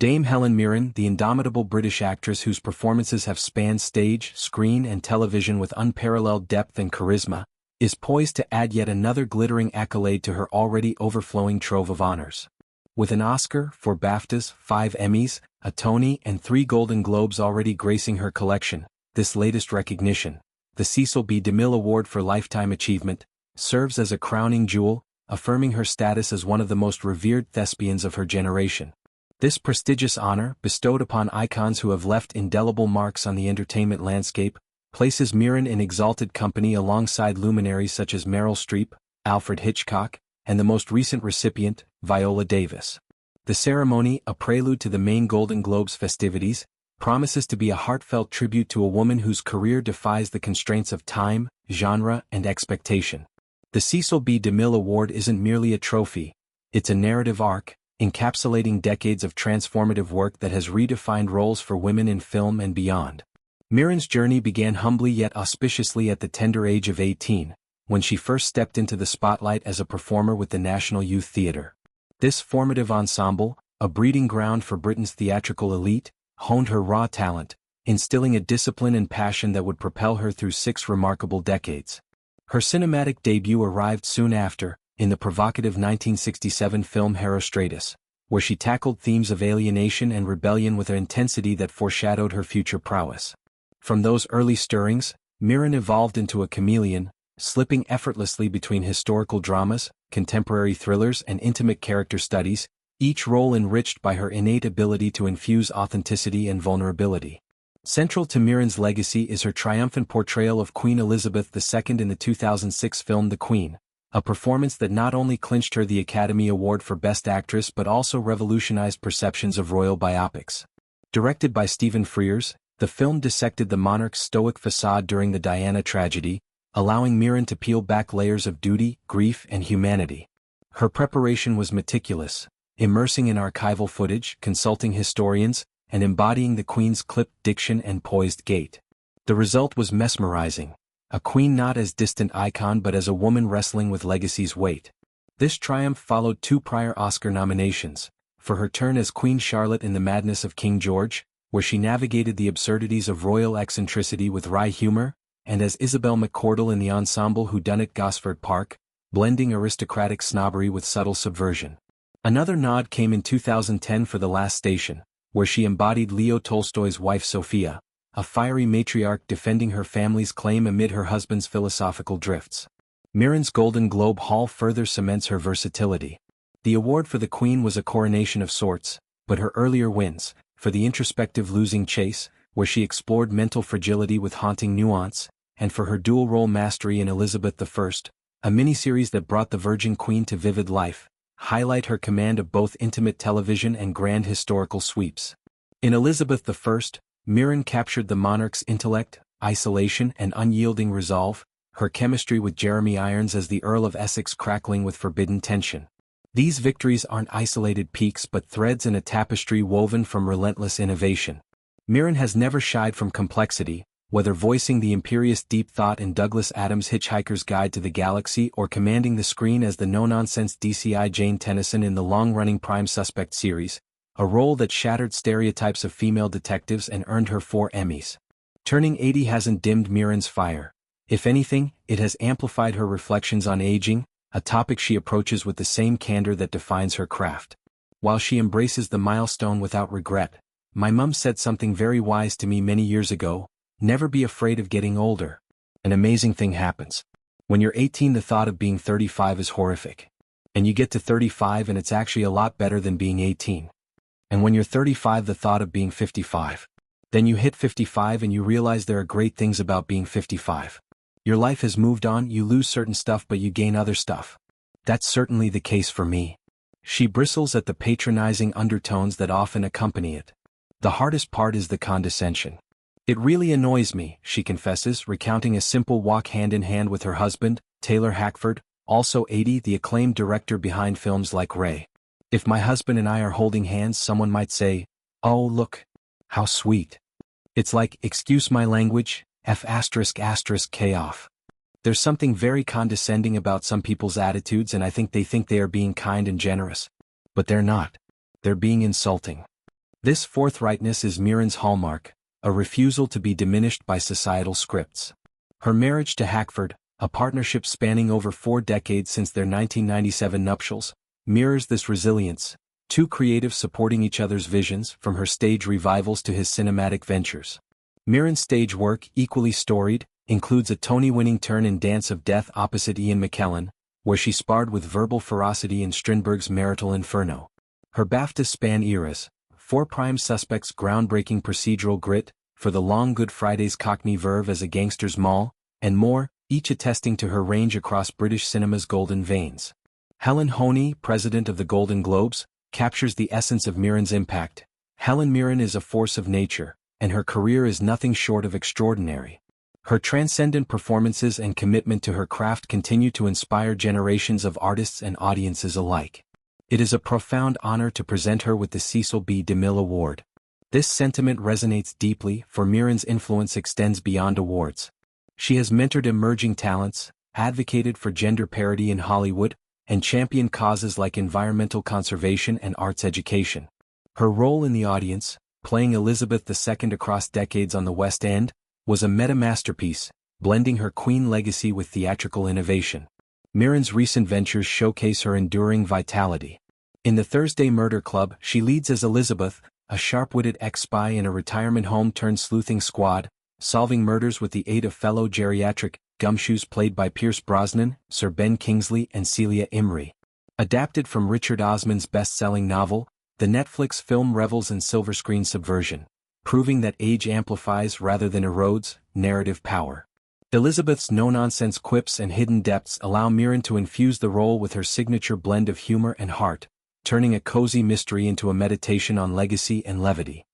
Dame Helen Mirren, the indomitable British actress whose performances have spanned stage, screen and television with unparalleled depth and charisma, is poised to add yet another glittering accolade to her already overflowing trove of honors. With an Oscar, 4 BAFTAs, 5 Emmys, a Tony and 3 Golden Globes already gracing her collection, this latest recognition, the Cecil B. DeMille Award for Lifetime Achievement, serves as a crowning jewel, affirming her status as one of the most revered thespians of her generation. This prestigious honor, bestowed upon icons who have left indelible marks on the entertainment landscape, places Mirren in exalted company alongside luminaries such as Meryl Streep, Alfred Hitchcock, and the most recent recipient, Viola Davis. The ceremony, a prelude to the main Golden Globes festivities, promises to be a heartfelt tribute to a woman whose career defies the constraints of time, genre, and expectation. The Cecil B. DeMille Award isn't merely a trophy, it's a narrative arc, encapsulating decades of transformative work that has redefined roles for women in film and beyond. Mirren's journey began humbly yet auspiciously at the tender age of 18, when she first stepped into the spotlight as a performer with the National Youth Theatre. This formative ensemble, a breeding ground for Britain's theatrical elite, honed her raw talent, instilling a discipline and passion that would propel her through 6 remarkable decades. Her cinematic debut arrived soon after, in the provocative 1967 film Herostratus, where she tackled themes of alienation and rebellion with an intensity that foreshadowed her future prowess. From those early stirrings, Mirren evolved into a chameleon, slipping effortlessly between historical dramas, contemporary thrillers and intimate character studies, each role enriched by her innate ability to infuse authenticity and vulnerability. Central to Mirren's legacy is her triumphant portrayal of Queen Elizabeth II in the 2006 film The Queen, a performance that not only clinched her the Academy Award for Best Actress but also revolutionized perceptions of royal biopics. Directed by Stephen Frears, the film dissected the monarch's stoic facade during the Diana tragedy, allowing Mirren to peel back layers of duty, grief, and humanity. Her preparation was meticulous, immersing in archival footage, consulting historians, and embodying the Queen's clipped diction and poised gait. The result was mesmerizing, a Queen not as distant icon but as a woman wrestling with legacy's weight. This triumph followed 2 prior Oscar nominations, for her turn as Queen Charlotte in The Madness of King George, where she navigated the absurdities of royal eccentricity with wry humor, and as Isabel McCordell in the ensemble whodunit Gosford Park, blending aristocratic snobbery with subtle subversion. Another nod came in 2010 for The Last Station, where she embodied Leo Tolstoy's wife Sophia, a fiery matriarch defending her family's claim amid her husband's philosophical drifts. Mirren's Golden Globe haul further cements her versatility. The award for The Queen was a coronation of sorts, but her earlier wins, for the introspective Losing Chase, where she explored mental fragility with haunting nuance, and for her dual-role mastery in Elizabeth I, a miniseries that brought the Virgin Queen to vivid life, highlight her command of both intimate television and grand historical sweeps. In Elizabeth I, Mirren captured the monarch's intellect, isolation and unyielding resolve, her chemistry with Jeremy Irons as the Earl of Essex crackling with forbidden tension. These victories aren't isolated peaks but threads in a tapestry woven from relentless innovation. Mirren has never shied from complexity, whether voicing the imperious deep thought in Douglas Adams' Hitchhiker's Guide to the Galaxy or commanding the screen as the no-nonsense DCI Jane Tennyson in the long-running Prime Suspect series, a role that shattered stereotypes of female detectives and earned her 4 Emmys. Turning 80 hasn't dimmed Mirren's fire. If anything, it has amplified her reflections on aging, a topic she approaches with the same candor that defines her craft. While she embraces the milestone without regret, my mum said something very wise to me many years ago: never be afraid of getting older. An amazing thing happens. When you're 18, the thought of being 35 is horrific. And you get to 35 and it's actually a lot better than being 18. And when you're 35, the thought of being 55. Then you hit 55 and you realize there are great things about being 55. Your life has moved on, you lose certain stuff but you gain other stuff. That's certainly the case for me. She bristles at the patronizing undertones that often accompany it. The hardest part is the condescension. It really annoys me, she confesses, recounting a simple walk hand-in-hand with her husband, Taylor Hackford, also 80, the acclaimed director behind films like Ray. If my husband and I are holding hands, someone might say, "Oh, look. How sweet." It's like, excuse my language, K off. There's something very condescending about some people's attitudes and I think they are being kind and generous. But they're not. They're being insulting. This forthrightness is Mirren's hallmark, a refusal to be diminished by societal scripts. Her marriage to Hackford, a partnership spanning over 4 decades since their 1997 nuptials, mirrors this resilience, two creatives supporting each other's visions from her stage revivals to his cinematic ventures. Mirren's stage work, equally storied, includes a Tony-winning turn in Dance of Death opposite Ian McKellen, where she sparred with verbal ferocity in Strindberg's Marital Inferno. Her BAFTAs span eras, For Prime Suspect's groundbreaking procedural grit, For the Long Good Friday's Cockney verve as a gangster's moll, and more, each attesting to her range across British cinema's golden veins. Helen Honey, president of the Golden Globes, captures the essence of Mirren's impact. Helen Mirren is a force of nature, and her career is nothing short of extraordinary. Her transcendent performances and commitment to her craft continue to inspire generations of artists and audiences alike. It is a profound honor to present her with the Cecil B. DeMille Award. This sentiment resonates deeply, for Mirren's influence extends beyond awards. She has mentored emerging talents, advocated for gender parity in Hollywood, and championed causes like environmental conservation and arts education. Her role in the audience, playing Elizabeth II across decades on the West End, was a meta-masterpiece, blending her Queen legacy with theatrical innovation. Mirren's recent ventures showcase her enduring vitality. In The Thursday Murder Club, she leads as Elizabeth, a sharp-witted ex-spy in a retirement home turned sleuthing squad, solving murders with the aid of fellow geriatric gumshoes played by Pierce Brosnan, Sir Ben Kingsley and Celia Imrie. Adapted from Richard Osman's best-selling novel, the Netflix film revels in silver screen subversion, proving that age amplifies rather than erodes narrative power. Elizabeth's no-nonsense quips and hidden depths allow Mirren to infuse the role with her signature blend of humor and heart, turning a cozy mystery into a meditation on legacy and levity.